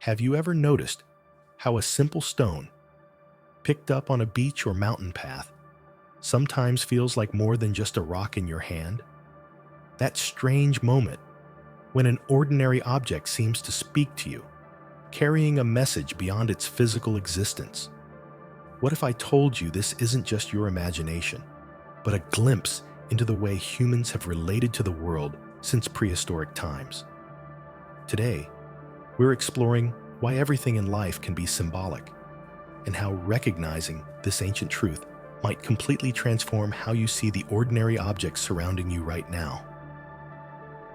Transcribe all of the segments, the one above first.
Have you ever noticed how a simple stone, picked up on a beach or mountain path, sometimes feels like more than just a rock in your hand? That strange moment when an ordinary object seems to speak to you, carrying a message beyond its physical existence. What if I told you this isn't just your imagination, but a glimpse into the way humans have related to the world since prehistoric times? Today, we're exploring why everything in life can be symbolic, and how recognizing this ancient truth might completely transform how you see the ordinary objects surrounding you right now.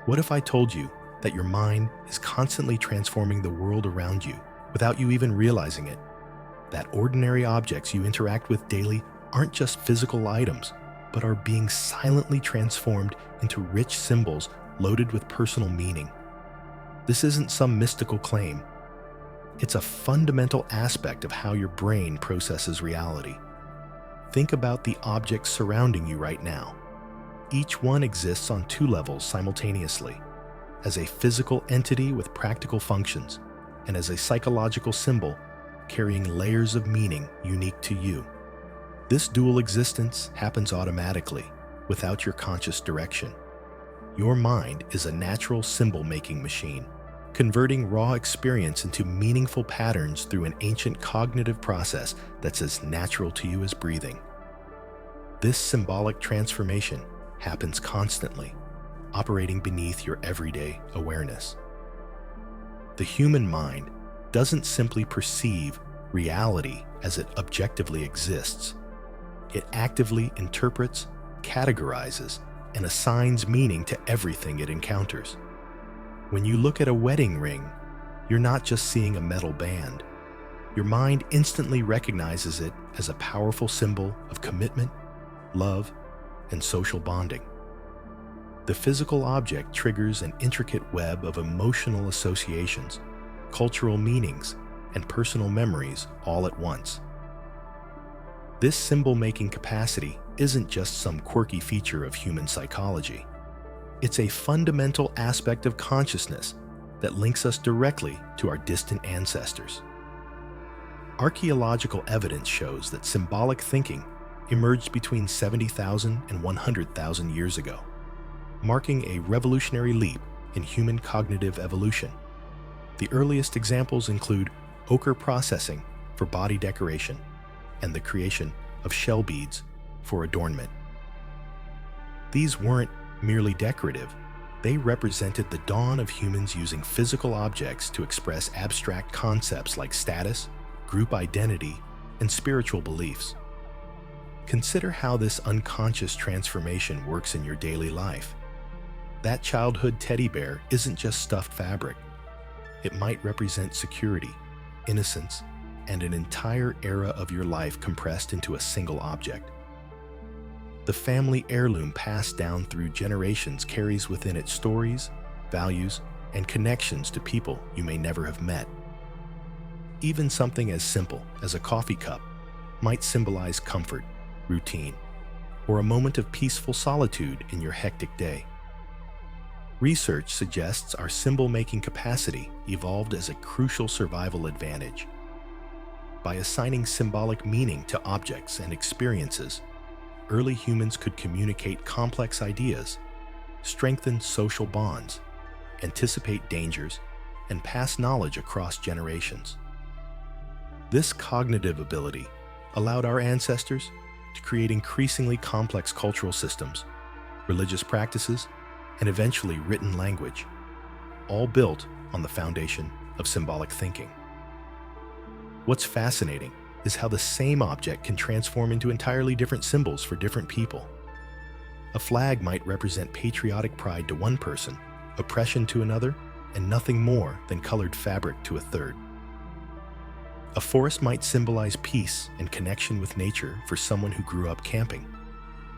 What if I told you that your mind is constantly transforming the world around you without you even realizing it? That ordinary objects you interact with daily aren't just physical items, but are being silently transformed into rich symbols loaded with personal meaning. This isn't some mystical claim. It's a fundamental aspect of how your brain processes reality. Think about the objects surrounding you right now. Each one exists on two levels simultaneously, as a physical entity with practical functions, and as a psychological symbol carrying layers of meaning unique to you. This dual existence happens automatically, without your conscious direction. Your mind is a natural symbol-making machine, converting raw experience into meaningful patterns through an ancient cognitive process that's as natural to you as breathing. This symbolic transformation happens constantly, operating beneath your everyday awareness. The human mind doesn't simply perceive reality as it objectively exists. It actively interprets, categorizes, and assigns meaning to everything it encounters. When you look at a wedding ring, you're not just seeing a metal band. Your mind instantly recognizes it as a powerful symbol of commitment, love, and social bonding. The physical object triggers an intricate web of emotional associations, cultural meanings, and personal memories all at once. This symbol-making capacity isn't just some quirky feature of human psychology. It's a fundamental aspect of consciousness that links us directly to our distant ancestors. Archaeological evidence shows that symbolic thinking emerged between 70,000 and 100,000 years ago, marking a revolutionary leap in human cognitive evolution. The earliest examples include ochre processing for body decoration and the creation of shell beads for adornment. These weren't merely decorative, they represented the dawn of humans using physical objects to express abstract concepts like status, group identity, and spiritual beliefs. Consider how this unconscious transformation works in your daily life. That childhood teddy bear isn't just stuffed fabric. It might represent security, innocence, and an entire era of your life compressed into a single object. The family heirloom passed down through generations carries within it stories, values, and connections to people you may never have met. Even something as simple as a coffee cup might symbolize comfort, routine, or a moment of peaceful solitude in your hectic day. Research suggests our symbol-making capacity evolved as a crucial survival advantage. By assigning symbolic meaning to objects and experiences, early humans could communicate complex ideas, strengthen social bonds, anticipate dangers, and pass knowledge across generations. This cognitive ability allowed our ancestors to create increasingly complex cultural systems, religious practices, and eventually written language, all built on the foundation of symbolic thinking. What's fascinating is how the same object can transform into entirely different symbols for different people. A flag might represent patriotic pride to one person, oppression to another, and nothing more than colored fabric to a third. A forest might symbolize peace and connection with nature for someone who grew up camping,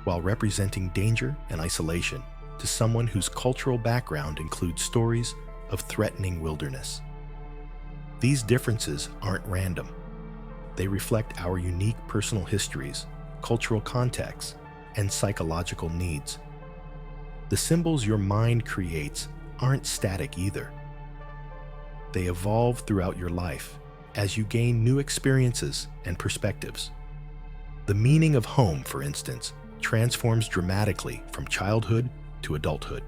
while representing danger and isolation to someone whose cultural background includes stories of threatening wilderness. These differences aren't random. They reflect our unique personal histories, cultural contexts, and psychological needs. The symbols your mind creates aren't static either. They evolve throughout your life as you gain new experiences and perspectives. The meaning of home, for instance, transforms dramatically from childhood to adulthood.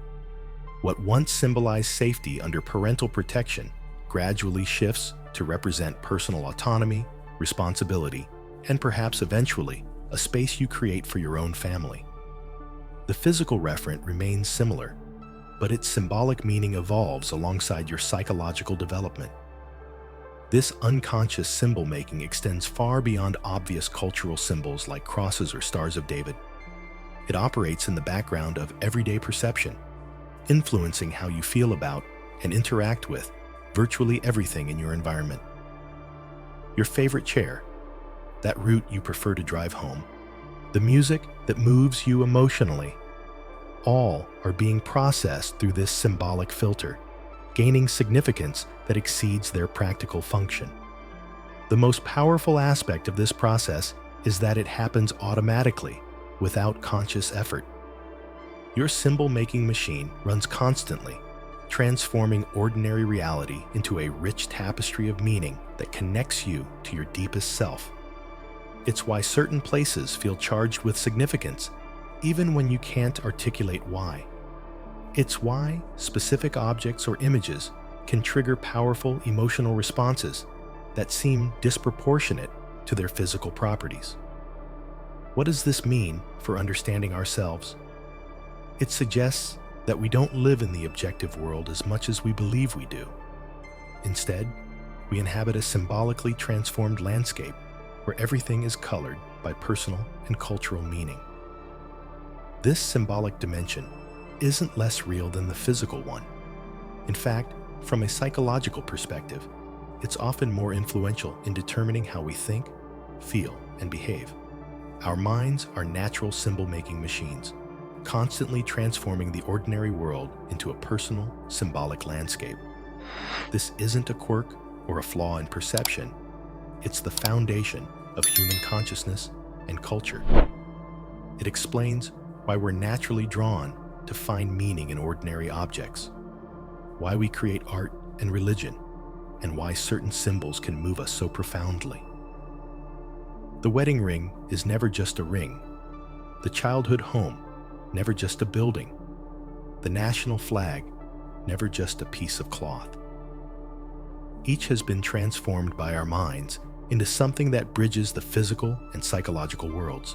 What once symbolized safety under parental protection gradually shifts to represent personal autonomy, responsibility, and perhaps eventually a space you create for your own family. The physical referent remains similar, but its symbolic meaning evolves alongside your psychological development. This unconscious symbol making extends far beyond obvious cultural symbols like crosses or stars of David. It operates in the background of everyday perception, influencing how you feel about and interact with virtually everything in your environment. Your favorite chair, that route you prefer to drive home, the music that moves you emotionally, all are being processed through this symbolic filter, gaining significance that exceeds their practical function. The most powerful aspect of this process is that it happens automatically, without conscious effort. Your symbol-making machine runs constantly, transforming ordinary reality into a rich tapestry of meaning that connects you to your deepest self. It's why certain places feel charged with significance, even when you can't articulate why. It's why specific objects or images can trigger powerful emotional responses that seem disproportionate to their physical properties. What does this mean for understanding ourselves? It suggests that we don't live in the objective world as much as we believe we do. Instead, we inhabit a symbolically transformed landscape where everything is colored by personal and cultural meaning. This symbolic dimension isn't less real than the physical one. In fact, from a psychological perspective, it's often more influential in determining how we think, feel, and behave. Our minds are natural symbol-making machines, constantly transforming the ordinary world into a personal, symbolic landscape. This isn't a quirk or a flaw in perception. It's the foundation of human consciousness and culture. It explains why we're naturally drawn to find meaning in ordinary objects, why we create art and religion, and why certain symbols can move us so profoundly. The wedding ring is never just a ring. The childhood home, never just a building. The national flag, never just a piece of cloth. Each has been transformed by our minds into something that bridges the physical and psychological worlds.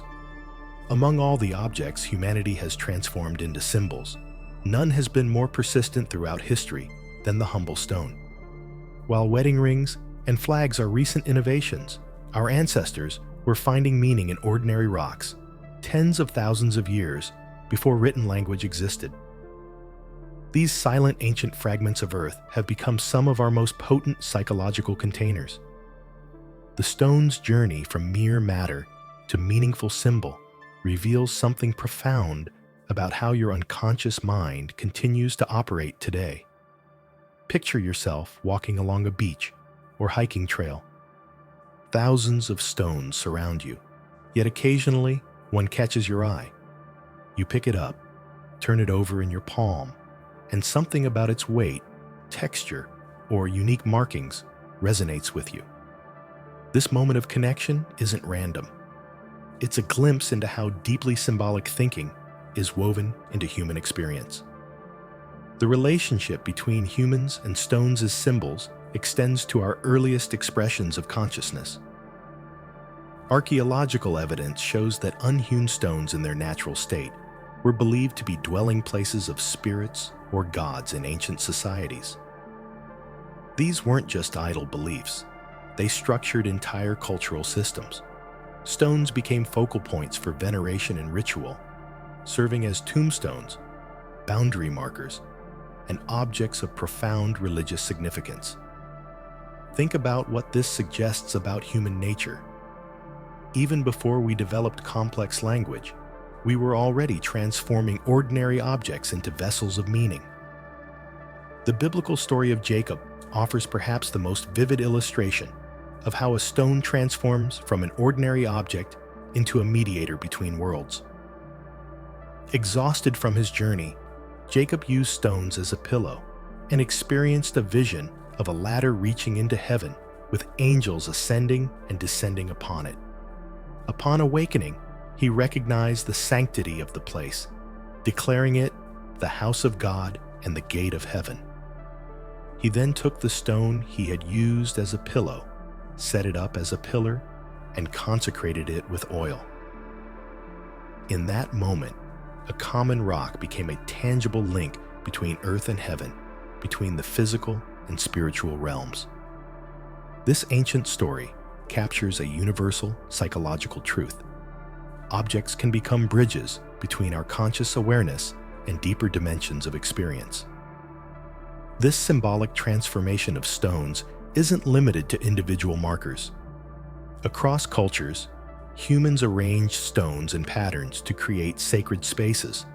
Among all the objects humanity has transformed into symbols, none has been more persistent throughout history than the humble stone. While wedding rings and flags are recent innovations, our ancestors were finding meaning in ordinary rocks, tens of thousands of years before written language existed. These silent ancient fragments of earth have become some of our most potent psychological containers. The stone's journey from mere matter to meaningful symbol reveals something profound about how your unconscious mind continues to operate today. Picture yourself walking along a beach or hiking trail. Thousands of stones surround you, yet occasionally one catches your eye. You pick it up, turn it over in your palm, and something about its weight, texture, or unique markings resonates with you. This moment of connection isn't random. It's a glimpse into how deeply symbolic thinking is woven into human experience. The relationship between humans and stones as symbols extends to our earliest expressions of consciousness. Archaeological evidence shows that unhewn stones in their natural state were believed to be dwelling places of spirits or gods in ancient societies. These weren't just idle beliefs. They structured entire cultural systems. Stones became focal points for veneration and ritual, serving as tombstones, boundary markers, and objects of profound religious significance. Think about what this suggests about human nature. Even before we developed complex language, we were already transforming ordinary objects into vessels of meaning. The biblical story of Jacob offers perhaps the most vivid illustration of how a stone transforms from an ordinary object into a mediator between worlds. Exhausted from his journey, Jacob used stones as a pillow and experienced a vision of a ladder reaching into heaven, with angels ascending and descending upon it. Upon awakening, he recognized the sanctity of the place, declaring it the house of God and the gate of heaven. He then took the stone he had used as a pillow, set it up as a pillar, and consecrated it with oil. In that moment, a common rock became a tangible link between earth and heaven, between the physical and spiritual realms. This ancient story captures a universal psychological truth. Objects can become bridges between our conscious awareness and deeper dimensions of experience. This symbolic transformation of stones isn't limited to individual markers. Across cultures, humans arrange stones in patterns to create sacred spaces.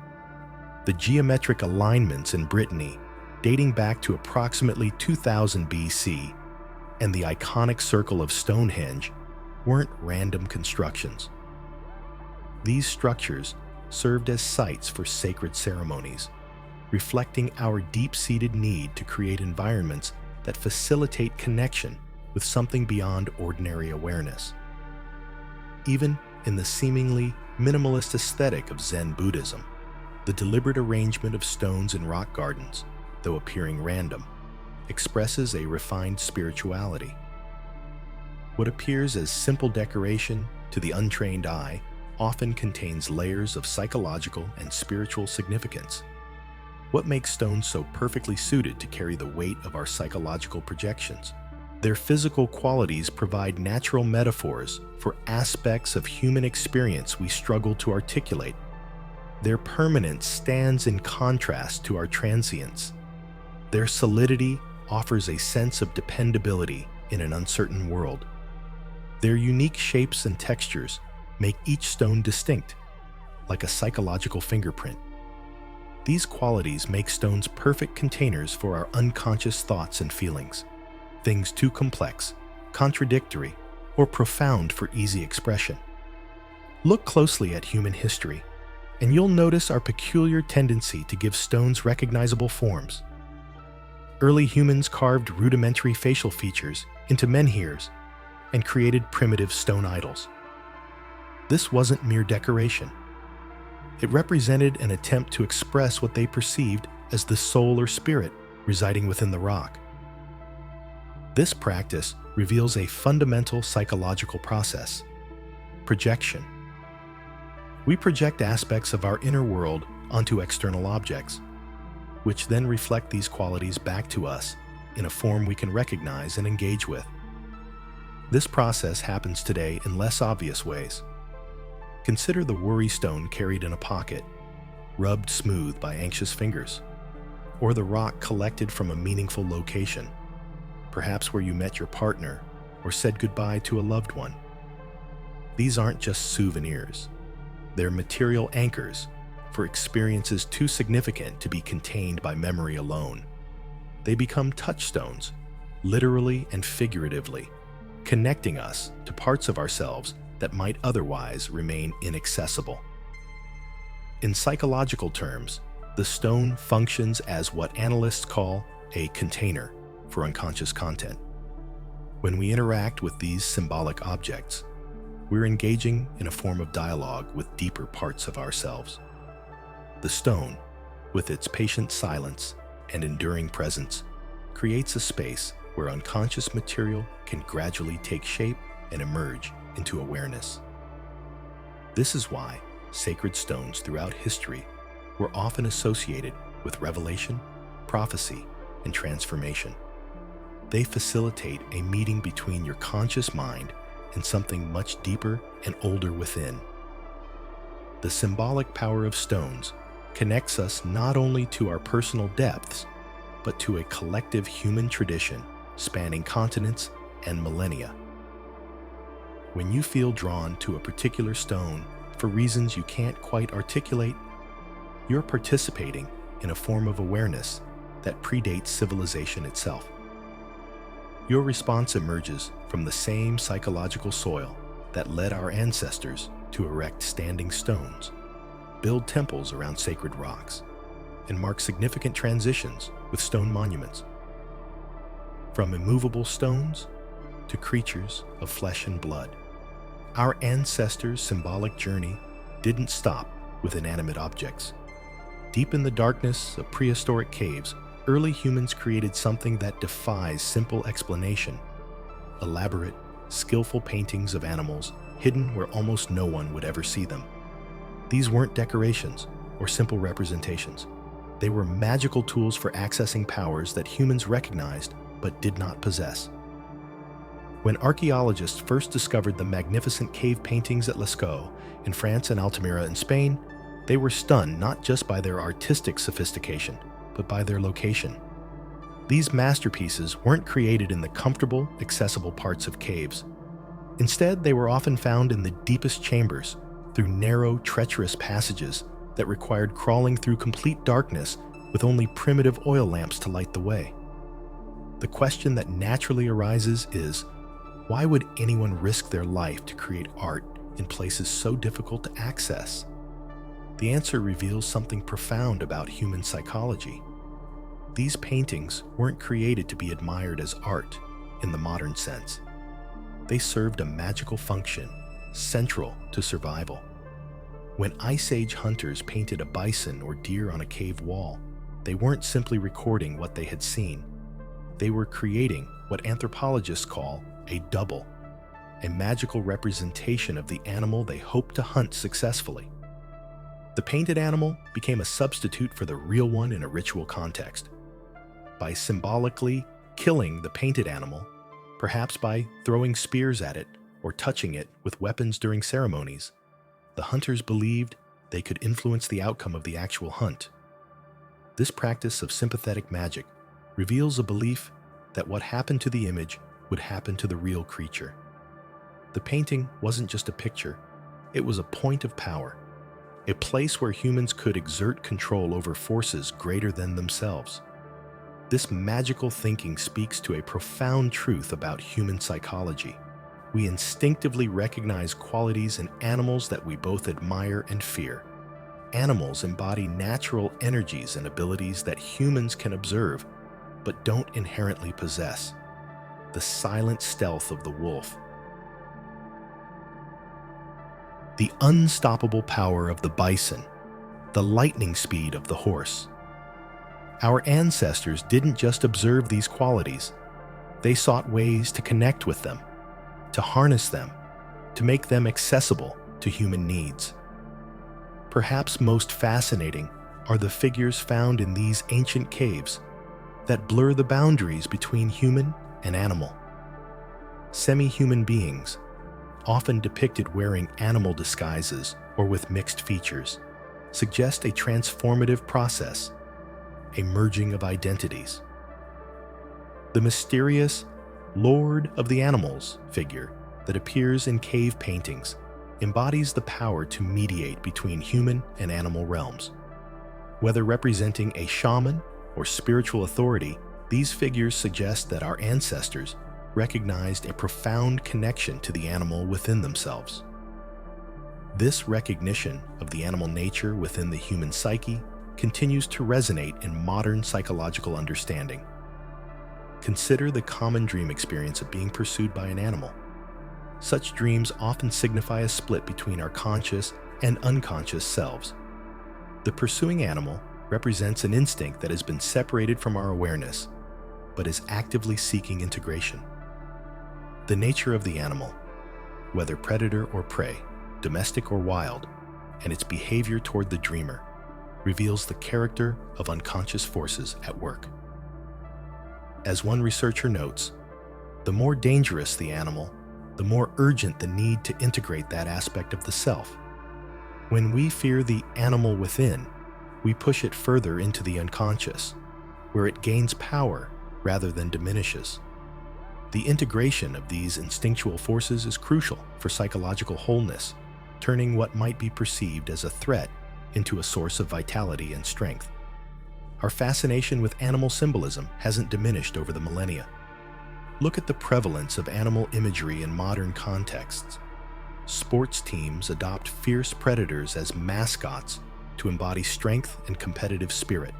The geometric alignments in Brittany, dating back to approximately 2000 BC, and the iconic Circle of Stonehenge weren't random constructions. These structures served as sites for sacred ceremonies, reflecting our deep-seated need to create environments that facilitate connection with something beyond ordinary awareness. Even in the seemingly minimalist aesthetic of Zen Buddhism, the deliberate arrangement of stones in rock gardens, though appearing random, expresses a refined spirituality. What appears as simple decoration to the untrained eye often contains layers of psychological and spiritual significance. What makes stones so perfectly suited to carry the weight of our psychological projections? Their physical qualities provide natural metaphors for aspects of human experience we struggle to articulate. Their permanence stands in contrast to our transience. Their solidity offers a sense of dependability in an uncertain world. Their unique shapes and textures make each stone distinct, like a psychological fingerprint. These qualities make stones perfect containers for our unconscious thoughts and feelings, things too complex, contradictory, or profound for easy expression. Look closely at human history, and you'll notice our peculiar tendency to give stones recognizable forms. Early humans carved rudimentary facial features into menhirs and created primitive stone idols. This wasn't mere decoration. It represented an attempt to express what they perceived as the soul or spirit residing within the rock. This practice reveals a fundamental psychological process: projection. We project aspects of our inner world onto external objects, which then reflect these qualities back to us in a form we can recognize and engage with. This process happens today in less obvious ways. Consider the worry stone carried in a pocket, rubbed smooth by anxious fingers, or the rock collected from a meaningful location, perhaps where you met your partner or said goodbye to a loved one. These aren't just souvenirs. They're material anchors for experiences too significant to be contained by memory alone. They become touchstones, literally and figuratively, connecting us to parts of ourselves that might otherwise remain inaccessible. In psychological terms, the stone functions as what analysts call a container for unconscious content. When we interact with these symbolic objects, we're engaging in a form of dialogue with deeper parts of ourselves. The stone, with its patient silence and enduring presence, creates a space where unconscious material can gradually take shape and emerge into awareness. This is why sacred stones throughout history were often associated with revelation, prophecy, and transformation. They facilitate a meeting between your conscious mind and something much deeper and older within. The symbolic power of stones connects us not only to our personal depths, but to a collective human tradition spanning continents and millennia. When you feel drawn to a particular stone for reasons you can't quite articulate, you're participating in a form of awareness that predates civilization itself. Your response emerges from the same psychological soil that led our ancestors to erect standing stones, build temples around sacred rocks, and mark significant transitions with stone monuments. from immovable stones to creatures of flesh and blood. Our ancestors' symbolic journey didn't stop with inanimate objects. Deep in the darkness of prehistoric caves, early humans created something that defies simple explanation: elaborate, skillful paintings of animals hidden where almost no one would ever see them. These weren't decorations or simple representations. They were magical tools for accessing powers that humans recognized but did not possess. When archaeologists first discovered the magnificent cave paintings at Lascaux in France and Altamira in Spain, they were stunned not just by their artistic sophistication, but by their location. These masterpieces weren't created in the comfortable, accessible parts of caves. Instead, they were often found in the deepest chambers, through narrow, treacherous passages that required crawling through complete darkness with only primitive oil lamps to light the way. The question that naturally arises is, why would anyone risk their life to create art in places so difficult to access? The answer reveals something profound about human psychology. These paintings weren't created to be admired as art in the modern sense. They served a magical function central to survival. When Ice Age hunters painted a bison or deer on a cave wall, they weren't simply recording what they had seen. They were creating what anthropologists call a double, a magical representation of the animal they hoped to hunt successfully. The painted animal became a substitute for the real one in a ritual context. By symbolically killing the painted animal, perhaps by throwing spears at it or touching it with weapons during ceremonies, the hunters believed they could influence the outcome of the actual hunt. This practice of sympathetic magic reveals a belief that what happened to the image would happen to the real creature. The painting wasn't just a picture, it was a point of power, a place where humans could exert control over forces greater than themselves. This magical thinking speaks to a profound truth about human psychology. We instinctively recognize qualities in animals that we both admire and fear. Animals embody natural energies and abilities that humans can observe, but don't inherently possess. The silent stealth of the wolf, the unstoppable power of the bison, the lightning speed of the horse. Our ancestors didn't just observe these qualities, they sought ways to connect with them, to harness them, to make them accessible to human needs. Perhaps most fascinating are the figures found in these ancient caves that blur the boundaries between human and animal. Semi-human beings, often depicted wearing animal disguises or with mixed features, suggest a transformative process, a merging of identities. The mysterious Lord of the Animals figure that appears in cave paintings embodies the power to mediate between human and animal realms. Whether representing a shaman or spiritual authority, these figures suggest that our ancestors recognized a profound connection to the animal within themselves. This recognition of the animal nature within the human psyche continues to resonate in modern psychological understanding. Consider the common dream experience of being pursued by an animal. Such dreams often signify a split between our conscious and unconscious selves. The pursuing animal represents an instinct that has been separated from our awareness, but is actively seeking integration. The nature of the animal, whether predator or prey, domestic or wild, and its behavior toward the dreamer, reveals the character of unconscious forces at work. As one researcher notes, the more dangerous the animal, the more urgent the need to integrate that aspect of the self. When we fear the animal within, we push it further into the unconscious, where it gains power rather than diminishes. The integration of these instinctual forces is crucial for psychological wholeness, turning what might be perceived as a threat into a source of vitality and strength. Our fascination with animal symbolism hasn't diminished over the millennia. Look at the prevalence of animal imagery in modern contexts. Sports teams adopt fierce predators as mascots to embody strength and competitive spirit.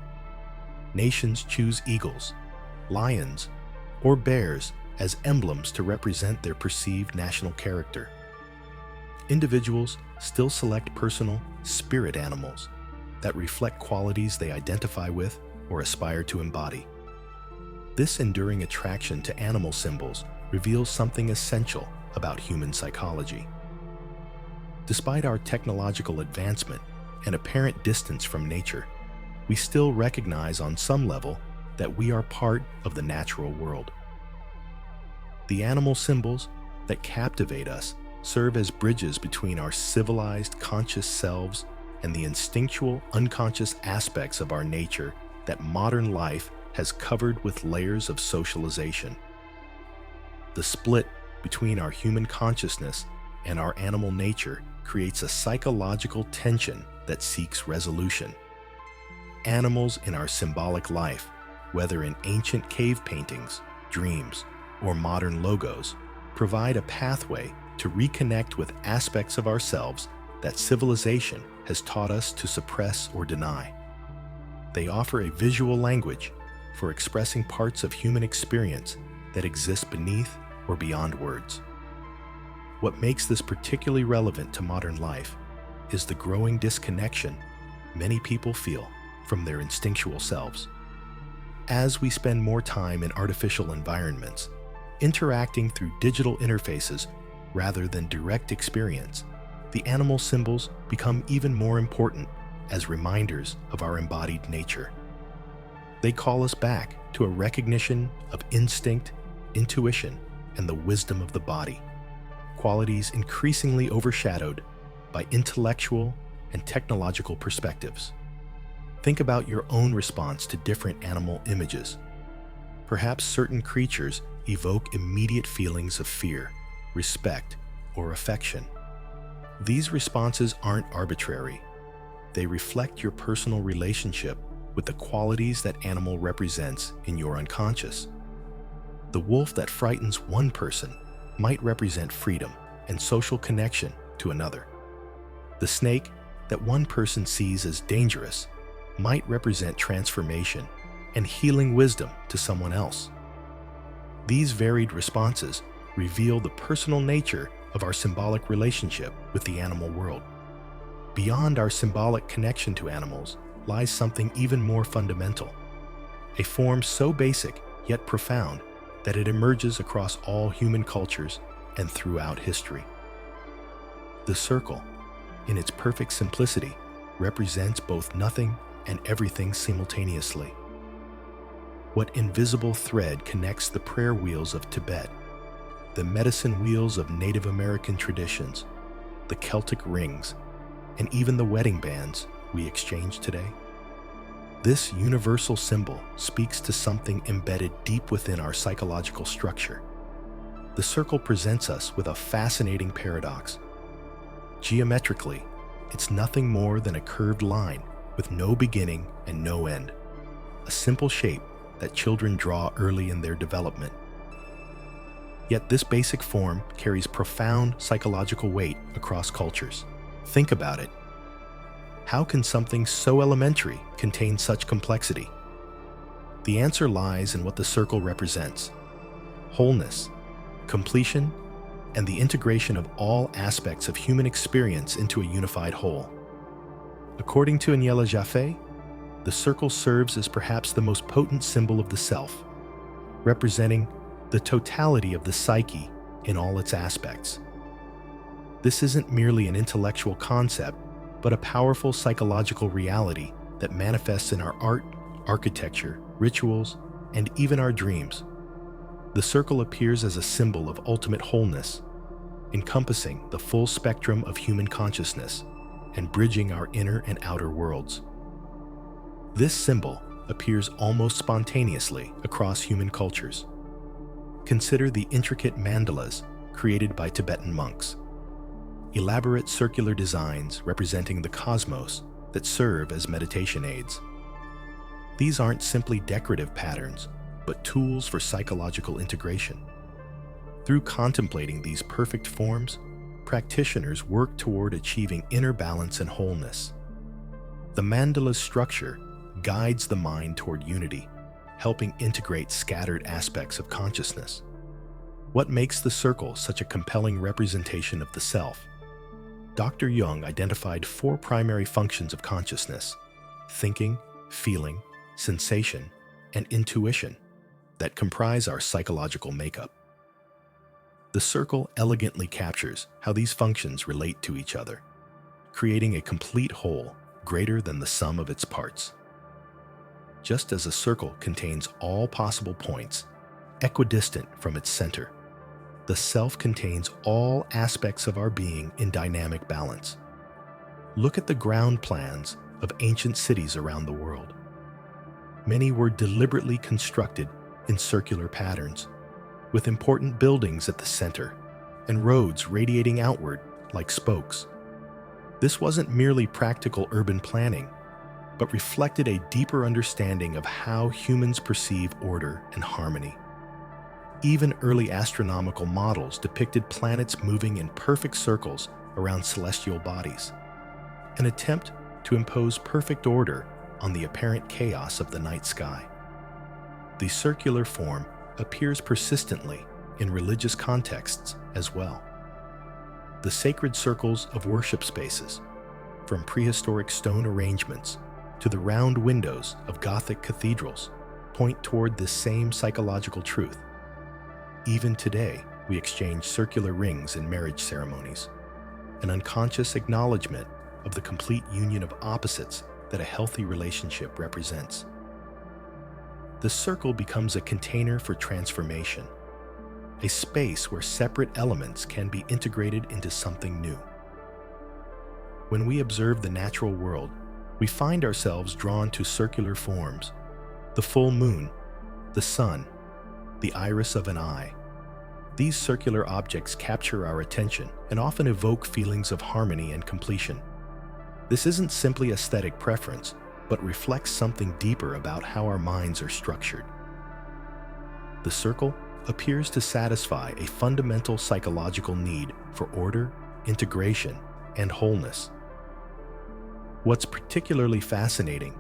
Nations choose eagles, lions, or bears as emblems to represent their perceived national character. Individuals still select personal spirit animals that reflect qualities they identify with or aspire to embody. This enduring attraction to animal symbols reveals something essential about human psychology. Despite our technological advancement and apparent distance from nature, we still recognize on some level that we are part of the natural world. The animal symbols that captivate us serve as bridges between our civilized conscious selves and the instinctual unconscious aspects of our nature that modern life has covered with layers of socialization. The split between our human consciousness and our animal nature creates a psychological tension that seeks resolution. Animals in our symbolic life, whether in ancient cave paintings, dreams, or modern logos, provide a pathway to reconnect with aspects of ourselves that civilization has taught us to suppress or deny. They offer a visual language for expressing parts of human experience that exist beneath or beyond words. What makes this particularly relevant to modern life is the growing disconnection many people feel from their instinctual selves. As we spend more time in artificial environments, interacting through digital interfaces rather than direct experience, the animal symbols become even more important as reminders of our embodied nature. They call us back to a recognition of instinct, intuition, and the wisdom of the body, qualities increasingly overshadowed by intellectual and technological perspectives. Think about your own response to different animal images. Perhaps certain creatures evoke immediate feelings of fear, respect, or affection. These responses aren't arbitrary. They reflect your personal relationship with the qualities that animal represents in your unconscious. The wolf that frightens one person might represent freedom and social connection to another. The snake that one person sees as dangerous might represent transformation and healing wisdom to someone else. These varied responses reveal the personal nature of our symbolic relationship with the animal world. Beyond our symbolic connection to animals lies something even more fundamental, a form so basic yet profound that it emerges across all human cultures and throughout history. The circle, in its perfect simplicity, represents both nothing and everything simultaneously. What invisible thread connects the prayer wheels of Tibet, the medicine wheels of Native American traditions, the Celtic rings, and even the wedding bands we exchange today? This universal symbol speaks to something embedded deep within our psychological structure. The circle presents us with a fascinating paradox. Geometrically, it's nothing more than a curved line with no beginning and no end, a simple shape that children draw early in their development. Yet this basic form carries profound psychological weight across cultures. Think about it. How can something so elementary contain such complexity? The answer lies in what the circle represents: wholeness, completion, and the integration of all aspects of human experience into a unified whole. According to Agnella Jaffe, the circle serves as perhaps the most potent symbol of the self, representing the totality of the psyche in all its aspects. This isn't merely an intellectual concept, but a powerful psychological reality that manifests in our art, architecture, rituals, and even our dreams. The circle appears as a symbol of ultimate wholeness, encompassing the full spectrum of human consciousness and bridging our inner and outer worlds. This symbol appears almost spontaneously across human cultures. Consider the intricate mandalas created by Tibetan monks, elaborate circular designs representing the cosmos that serve as meditation aids. These aren't simply decorative patterns, but tools for psychological integration. Through contemplating these perfect forms, practitioners work toward achieving inner balance and wholeness. The mandala's structure guides the mind toward unity, helping integrate scattered aspects of consciousness. What makes the circle such a compelling representation of the self? Dr. Jung identified 4 primary functions of consciousness: thinking, feeling, sensation, and intuition that comprise our psychological makeup. The circle elegantly captures how these functions relate to each other, creating a complete whole greater than the sum of its parts. Just as a circle contains all possible points, equidistant from its center, the self contains all aspects of our being in dynamic balance. Look at the ground plans of ancient cities around the world. Many were deliberately constructed in circular patterns, with important buildings at the center and roads radiating outward like spokes. This wasn't merely practical urban planning, but reflected a deeper understanding of how humans perceive order and harmony. Even early astronomical models depicted planets moving in perfect circles around celestial bodies, an attempt to impose perfect order on the apparent chaos of the night sky. The circular form appears persistently in religious contexts as well. The sacred circles of worship spaces, from prehistoric stone arrangements to the round windows of Gothic cathedrals, point toward this same psychological truth. Even today, we exchange circular rings in marriage ceremonies, an unconscious acknowledgement of the complete union of opposites that a healthy relationship represents. The circle becomes a container for transformation, a space where separate elements can be integrated into something new. When we observe the natural world, we find ourselves drawn to circular forms: the full moon, the sun, the iris of an eye. These circular objects capture our attention and often evoke feelings of harmony and completion. This isn't simply aesthetic preference, but reflects something deeper about how our minds are structured. The circle appears to satisfy a fundamental psychological need for order, integration, and wholeness. What's particularly fascinating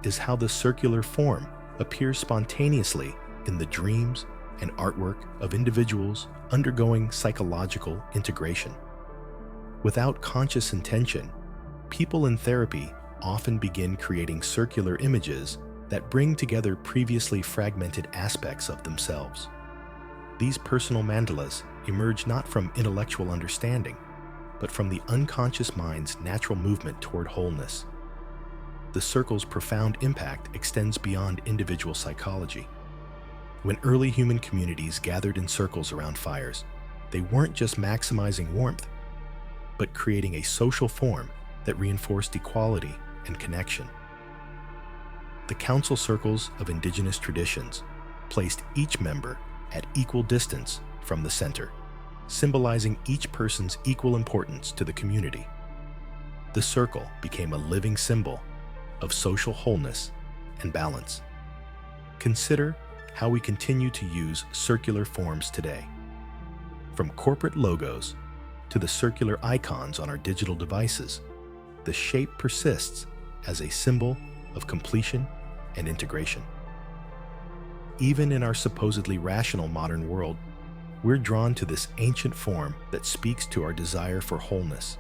is how the circular form appears spontaneously in the dreams and artwork of individuals undergoing psychological integration. Without conscious intention, people in therapy often begin creating circular images that bring together previously fragmented aspects of themselves. These personal mandalas emerge not from intellectual understanding, but from the unconscious mind's natural movement toward wholeness. The circle's profound impact extends beyond individual psychology. When early human communities gathered in circles around fires, they weren't just maximizing warmth, but creating a social form that reinforced equality and connection. The council circles of indigenous traditions placed each member at equal distance from the center, symbolizing each person's equal importance to the community. The circle became a living symbol of social wholeness and balance. Consider how we continue to use circular forms today. From corporate logos to the circular icons on our digital devices, the shape persists as a symbol of completion and integration. Even in our supposedly rational modern world, we're drawn to this ancient form that speaks to our desire for wholeness.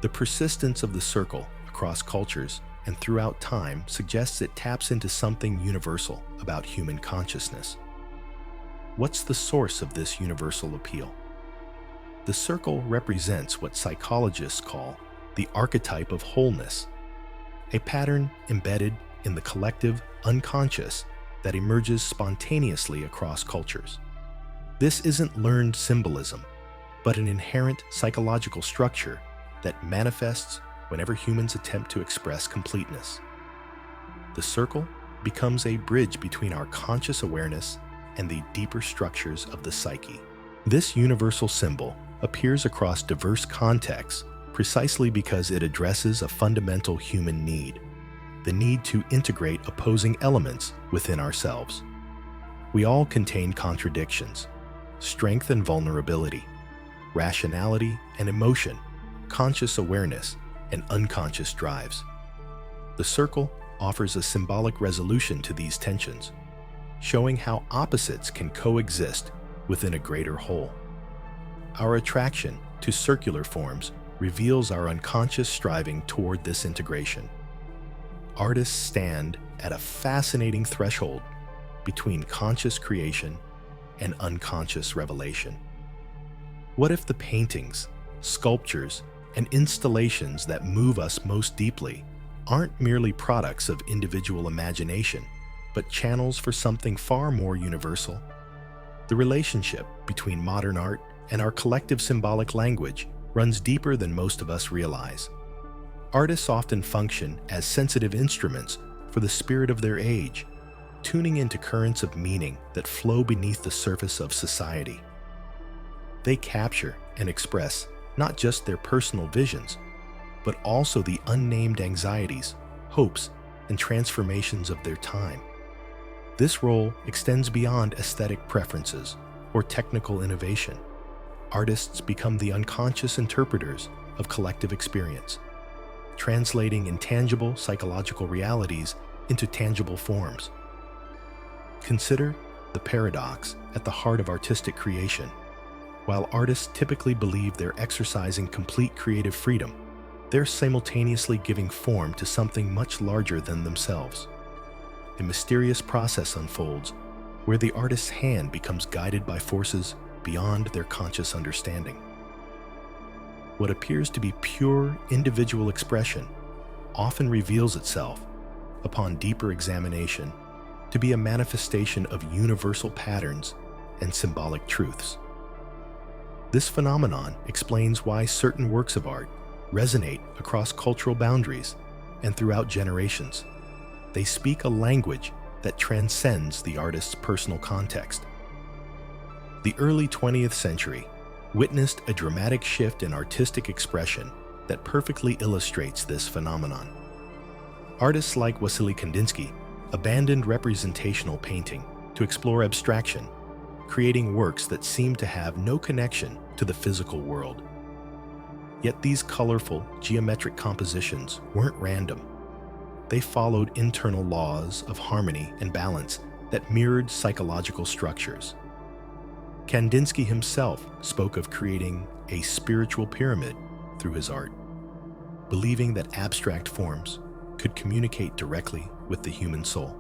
The persistence of the circle across cultures and throughout time suggests it taps into something universal about human consciousness. What's the source of this universal appeal? The circle represents what psychologists call the archetype of wholeness, a pattern embedded in the collective unconscious that emerges spontaneously across cultures. This isn't learned symbolism, but an inherent psychological structure that manifests whenever humans attempt to express completeness. The circle becomes a bridge between our conscious awareness and the deeper structures of the psyche. This universal symbol appears across diverse contexts precisely because it addresses a fundamental human need, the need to integrate opposing elements within ourselves. We all contain contradictions, strength and vulnerability, rationality and emotion, conscious awareness, and unconscious drives. The circle offers a symbolic resolution to these tensions, showing how opposites can coexist within a greater whole. Our attraction to circular forms reveals our unconscious striving toward this integration. Artists stand at a fascinating threshold between conscious creation and unconscious revelation. What if the paintings, sculptures, and installations that move us most deeply aren't merely products of individual imagination, but channels for something far more universal? The relationship between modern art and our collective symbolic language runs deeper than most of us realize. Artists often function as sensitive instruments for the spirit of their age, tuning into currents of meaning that flow beneath the surface of society. They capture and express not just their personal visions, but also the unnamed anxieties, hopes, and transformations of their time. This role extends beyond aesthetic preferences or technical innovation. Artists become the unconscious interpreters of collective experience, translating intangible psychological realities into tangible forms. Consider the paradox at the heart of artistic creation. While artists typically believe they're exercising complete creative freedom, they're simultaneously giving form to something much larger than themselves. A mysterious process unfolds where the artist's hand becomes guided by forces beyond their conscious understanding. What appears to be pure individual expression often reveals itself, upon deeper examination, to be a manifestation of universal patterns and symbolic truths. This phenomenon explains why certain works of art resonate across cultural boundaries and throughout generations. They speak a language that transcends the artist's personal context. The early 20th century witnessed a dramatic shift in artistic expression that perfectly illustrates this phenomenon. Artists like Wassily Kandinsky abandoned representational painting to explore abstraction, creating works that seemed to have no connection to the physical world. Yet these colorful, geometric compositions weren't random. They followed internal laws of harmony and balance that mirrored psychological structures. Kandinsky himself spoke of creating a spiritual pyramid through his art, believing that abstract forms could communicate directly with the human soul.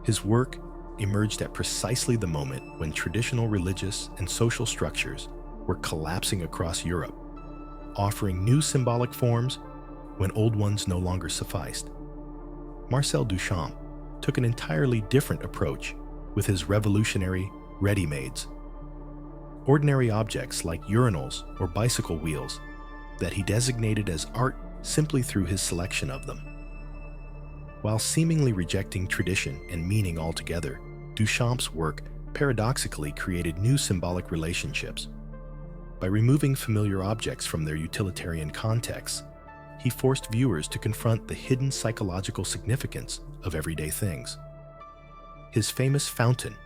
His work emerged at precisely the moment when traditional religious and social structures were collapsing across Europe, offering new symbolic forms when old ones no longer sufficed. Marcel Duchamp took an entirely different approach with his revolutionary ready-mades. Ordinary objects like urinals or bicycle wheels that he designated as art simply through his selection of them. While seemingly rejecting tradition and meaning altogether, Duchamp's work paradoxically created new symbolic relationships. By removing familiar objects from their utilitarian contexts, he forced viewers to confront the hidden psychological significance of everyday things. His famous fountain,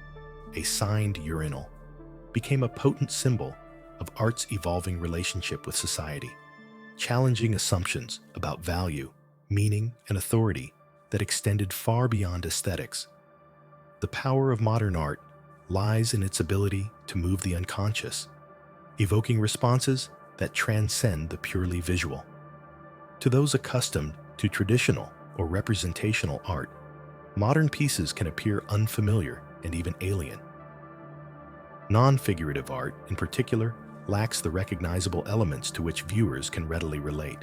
a signed urinal, became a potent symbol of art's evolving relationship with society, challenging assumptions about value, meaning, and authority that extended far beyond aesthetics. The power of modern art lies in its ability to move the unconscious, evoking responses that transcend the purely visual. To those accustomed to traditional or representational art, modern pieces can appear unfamiliar and even alien. Non-figurative art, in particular, lacks the recognizable elements to which viewers can readily relate.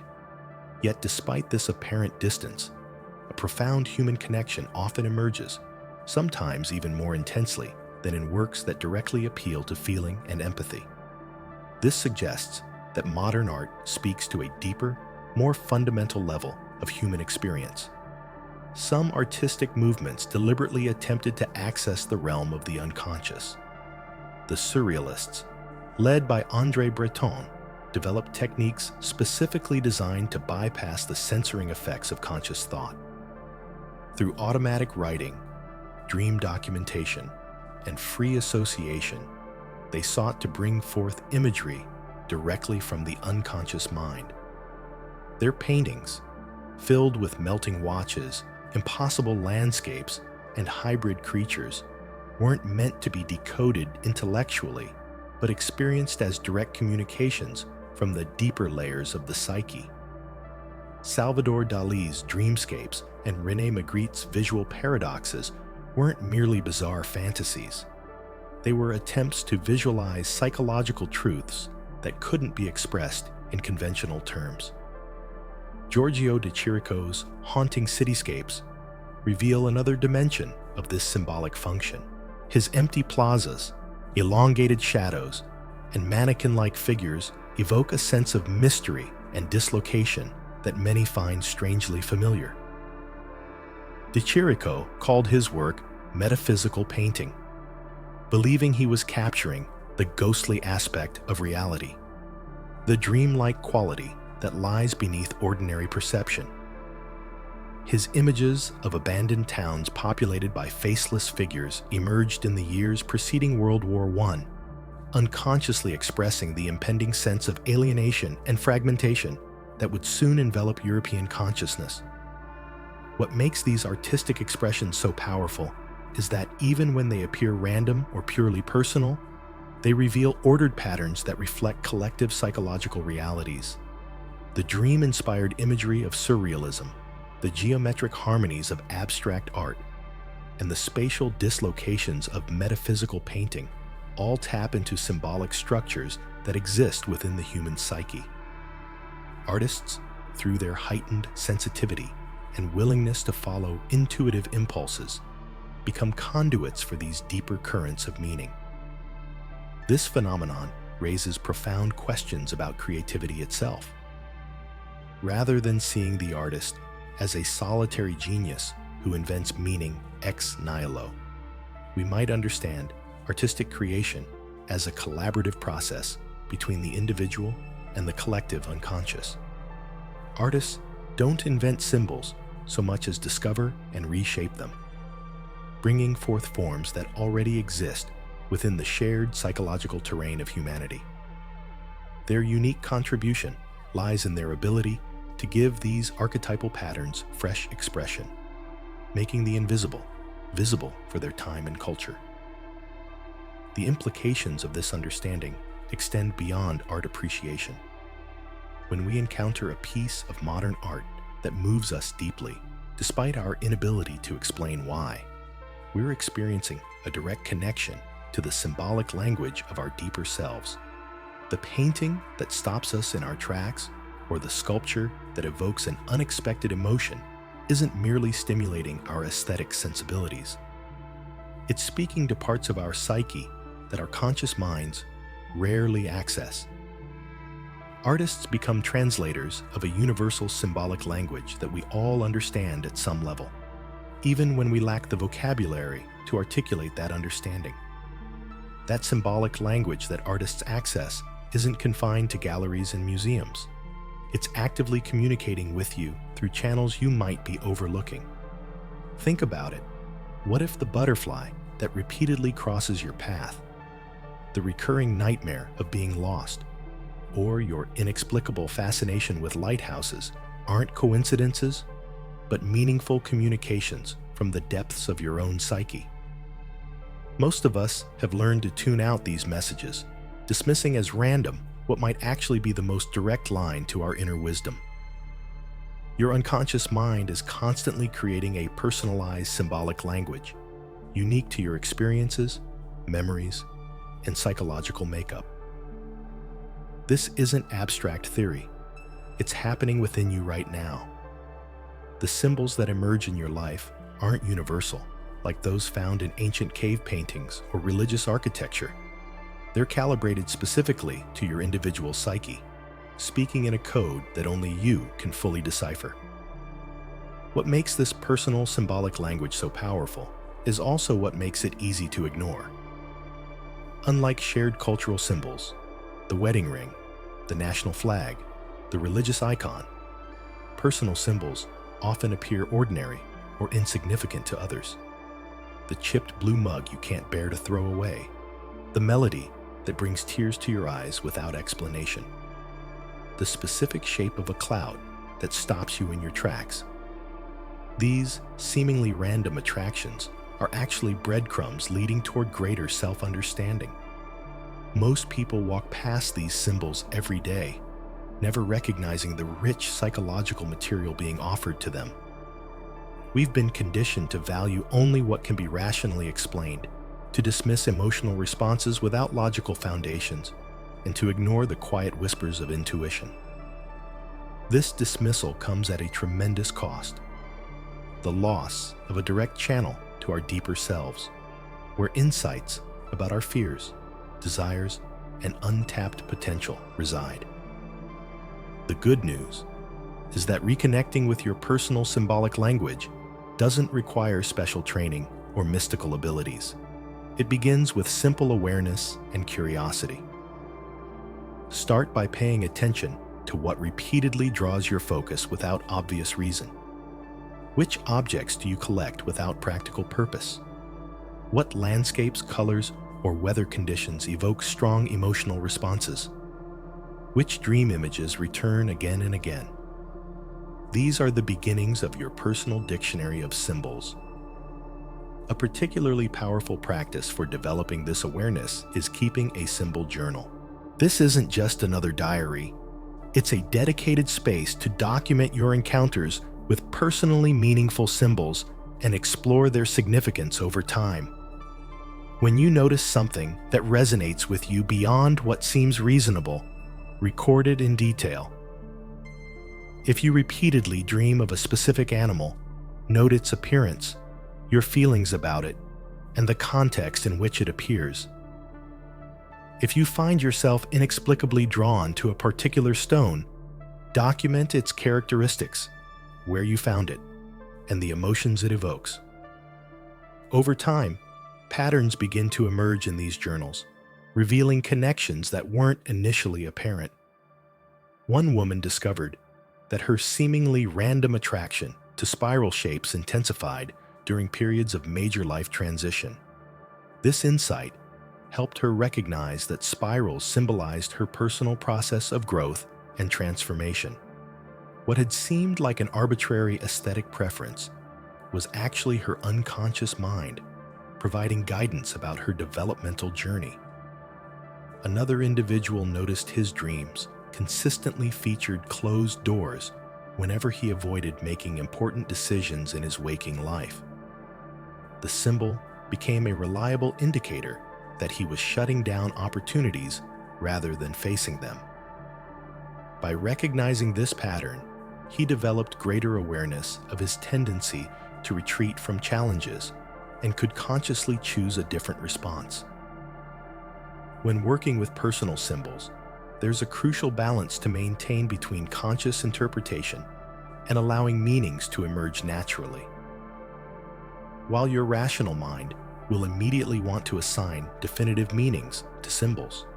Yet despite this apparent distance, a profound human connection often emerges, sometimes even more intensely than in works that directly appeal to feeling and empathy. This suggests that modern art speaks to a deeper, more fundamental level of human experience. Some artistic movements deliberately attempted to access the realm of the unconscious. The Surrealists, led by André Breton, developed techniques specifically designed to bypass the censoring effects of conscious thought. Through automatic writing, dream documentation, and free association, they sought to bring forth imagery directly from the unconscious mind. Their paintings, filled with melting watches impossible landscapes, and hybrid creatures weren't meant to be decoded intellectually, but experienced as direct communications from the deeper layers of the psyche. Salvador Dali's dreamscapes and René Magritte's visual paradoxes weren't merely bizarre fantasies. They were attempts to visualize psychological truths that couldn't be expressed in conventional terms. Giorgio de Chirico's haunting cityscapes reveal another dimension of this symbolic function. His empty plazas, elongated shadows, and mannequin-like figures evoke a sense of mystery and dislocation that many find strangely familiar. De Chirico called his work metaphysical painting, believing he was capturing the ghostly aspect of reality, the dreamlike quality that lies beneath ordinary perception. His images of abandoned towns populated by faceless figures emerged in the years preceding World War I, unconsciously expressing the impending sense of alienation and fragmentation that would soon envelop European consciousness. What makes these artistic expressions so powerful is that even when they appear random or purely personal, they reveal ordered patterns that reflect collective psychological realities. The dream-inspired imagery of surrealism, the geometric harmonies of abstract art, and the spatial dislocations of metaphysical painting all tap into symbolic structures that exist within the human psyche. Artists, through their heightened sensitivity and willingness to follow intuitive impulses, become conduits for these deeper currents of meaning. This phenomenon raises profound questions about creativity itself. Rather than seeing the artist as a solitary genius who invents meaning ex nihilo, we might understand artistic creation as a collaborative process between the individual and the collective unconscious. Artists don't invent symbols so much as discover and reshape them, bringing forth forms that already exist within the shared psychological terrain of humanity. Their unique contribution lies in their ability to give these archetypal patterns fresh expression, making the invisible visible for their time and culture. The implications of this understanding extend beyond art appreciation. When we encounter a piece of modern art that moves us deeply, despite our inability to explain why, we're experiencing a direct connection to the symbolic language of our deeper selves. The painting that stops us in our tracks, or the sculpture that evokes an unexpected emotion, isn't merely stimulating our aesthetic sensibilities. It's speaking to parts of our psyche that our conscious minds rarely access. Artists become translators of a universal symbolic language that we all understand at some level, even when we lack the vocabulary to articulate that understanding. That symbolic language that artists access isn't confined to galleries and museums. It's actively communicating with you through channels you might be overlooking. Think about it. What if the butterfly that repeatedly crosses your path, the recurring nightmare of being lost, or your inexplicable fascination with lighthouses aren't coincidences, but meaningful communications from the depths of your own psyche? Most of us have learned to tune out these messages, dismissing as random what might actually be the most direct line to our inner wisdom. Your unconscious mind is constantly creating a personalized symbolic language, unique to your experiences, memories, and psychological makeup. This isn't abstract theory. It's happening within you right now. The symbols that emerge in your life aren't universal, like those found in ancient cave paintings or religious architecture. They're calibrated specifically to your individual psyche, speaking in a code that only you can fully decipher. What makes this personal symbolic language so powerful is also what makes it easy to ignore. Unlike shared cultural symbols, the wedding ring, the national flag, the religious icon, personal symbols often appear ordinary or insignificant to others. The chipped blue mug you can't bear to throw away, the melody that brings tears to your eyes without explanation, the specific shape of a cloud that stops you in your tracks. These seemingly random attractions are actually breadcrumbs leading toward greater self-understanding. Most people walk past these symbols every day, never recognizing the rich psychological material being offered to them. We've been conditioned to value only what can be rationally explained, to dismiss emotional responses without logical foundations, and to ignore the quiet whispers of intuition. This dismissal comes at a tremendous cost: the loss of a direct channel to our deeper selves, where insights about our fears, desires, and untapped potential reside. The good news is that reconnecting with your personal symbolic language doesn't require special training or mystical abilities. It begins with simple awareness and curiosity. Start by paying attention to what repeatedly draws your focus without obvious reason. Which objects do you collect without practical purpose? What landscapes, colors, or weather conditions evoke strong emotional responses? Which dream images return again and again? These are the beginnings of your personal dictionary of symbols. A particularly powerful practice for developing this awareness is keeping a symbol journal. This isn't just another diary. It's a dedicated space to document your encounters with personally meaningful symbols and explore their significance over time. When you notice something that resonates with you beyond what seems reasonable, record it in detail. If you repeatedly dream of a specific animal, note its appearance, your feelings about it, and the context in which it appears. If you find yourself inexplicably drawn to a particular stone, document its characteristics, where you found it, and the emotions it evokes. Over time, patterns begin to emerge in these journals, revealing connections that weren't initially apparent. One woman discovered that her seemingly random attraction to spiral shapes intensified during periods of major life transition. This insight helped her recognize that spirals symbolized her personal process of growth and transformation. What had seemed like an arbitrary aesthetic preference was actually her unconscious mind, providing guidance about her developmental journey. Another individual noticed his dreams consistently featured closed doors whenever he avoided making important decisions in his waking life. The symbol became a reliable indicator that he was shutting down opportunities rather than facing them. By recognizing this pattern, he developed greater awareness of his tendency to retreat from challenges and could consciously choose a different response. When working with personal symbols, there's a crucial balance to maintain between conscious interpretation and allowing meanings to emerge naturally. While your rational mind will immediately want to assign definitive meanings to symbols,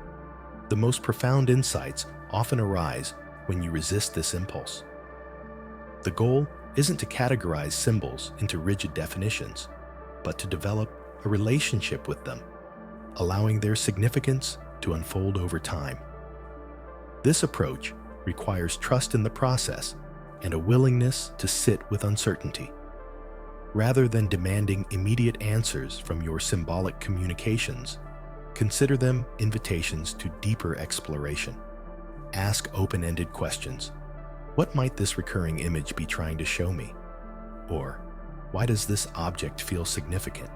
the most profound insights often arise when you resist this impulse. The goal isn't to categorize symbols into rigid definitions, but to develop a relationship with them, allowing their significance to unfold over time. This approach requires trust in the process and a willingness to sit with uncertainty. Rather than demanding immediate answers from your symbolic communications, consider them invitations to deeper exploration. Ask open-ended questions. What might this recurring image be trying to show me? Or, why does this object feel significant?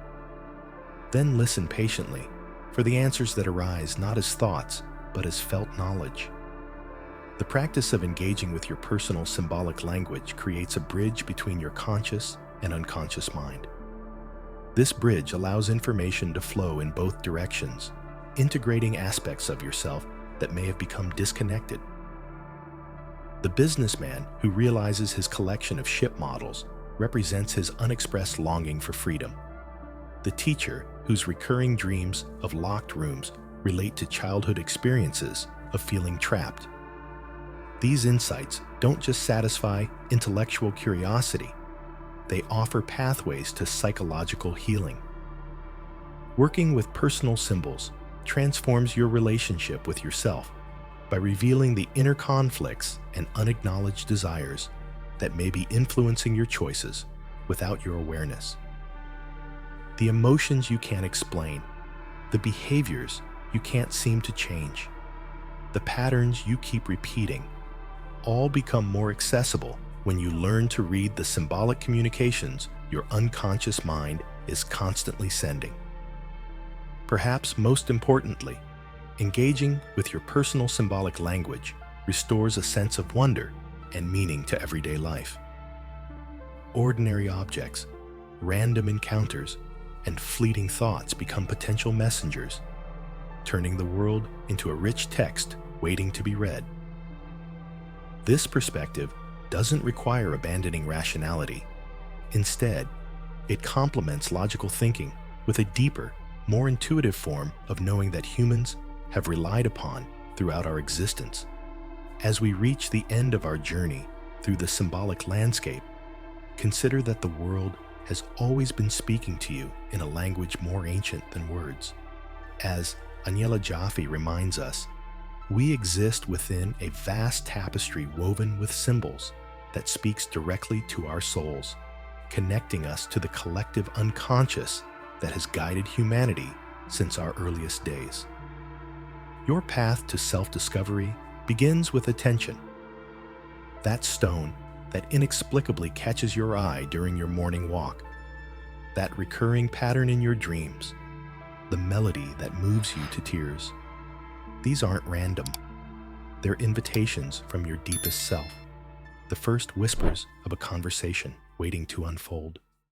Then listen patiently for the answers that arise not as thoughts, but as felt knowledge. The practice of engaging with your personal symbolic language creates a bridge between your conscious and unconscious mind. This bridge allows information to flow in both directions, integrating aspects of yourself that may have become disconnected. The businessman who realizes his collection of ship models represents his unexpressed longing for freedom. The teacher whose recurring dreams of locked rooms relate to childhood experiences of feeling trapped. These insights don't just satisfy intellectual curiosity, they offer pathways to psychological healing. Working with personal symbols transforms your relationship with yourself by revealing the inner conflicts and unacknowledged desires that may be influencing your choices without your awareness. The emotions you can't explain, the behaviors you can't seem to change, the patterns you keep repeating, all become more accessible when you learn to read the symbolic communications your unconscious mind is constantly sending. Perhaps most importantly, engaging with your personal symbolic language restores a sense of wonder and meaning to everyday life. Ordinary objects, random encounters, and fleeting thoughts become potential messengers, turning the world into a rich text waiting to be read. This perspective doesn't require abandoning rationality. Instead, it complements logical thinking with a deeper, more intuitive form of knowing that humans have relied upon throughout our existence. As we reach the end of our journey through the symbolic landscape, consider that the world has always been speaking to you in a language more ancient than words. As Agnella Jaffe reminds us, we exist within a vast tapestry woven with symbols that speaks directly to our souls, connecting us to the collective unconscious that has guided humanity since our earliest days. Your path to self-discovery begins with attention. That stone that inexplicably catches your eye during your morning walk, that recurring pattern in your dreams, the melody that moves you to tears. These aren't random. They're invitations from your deepest self, the first whispers of a conversation waiting to unfold.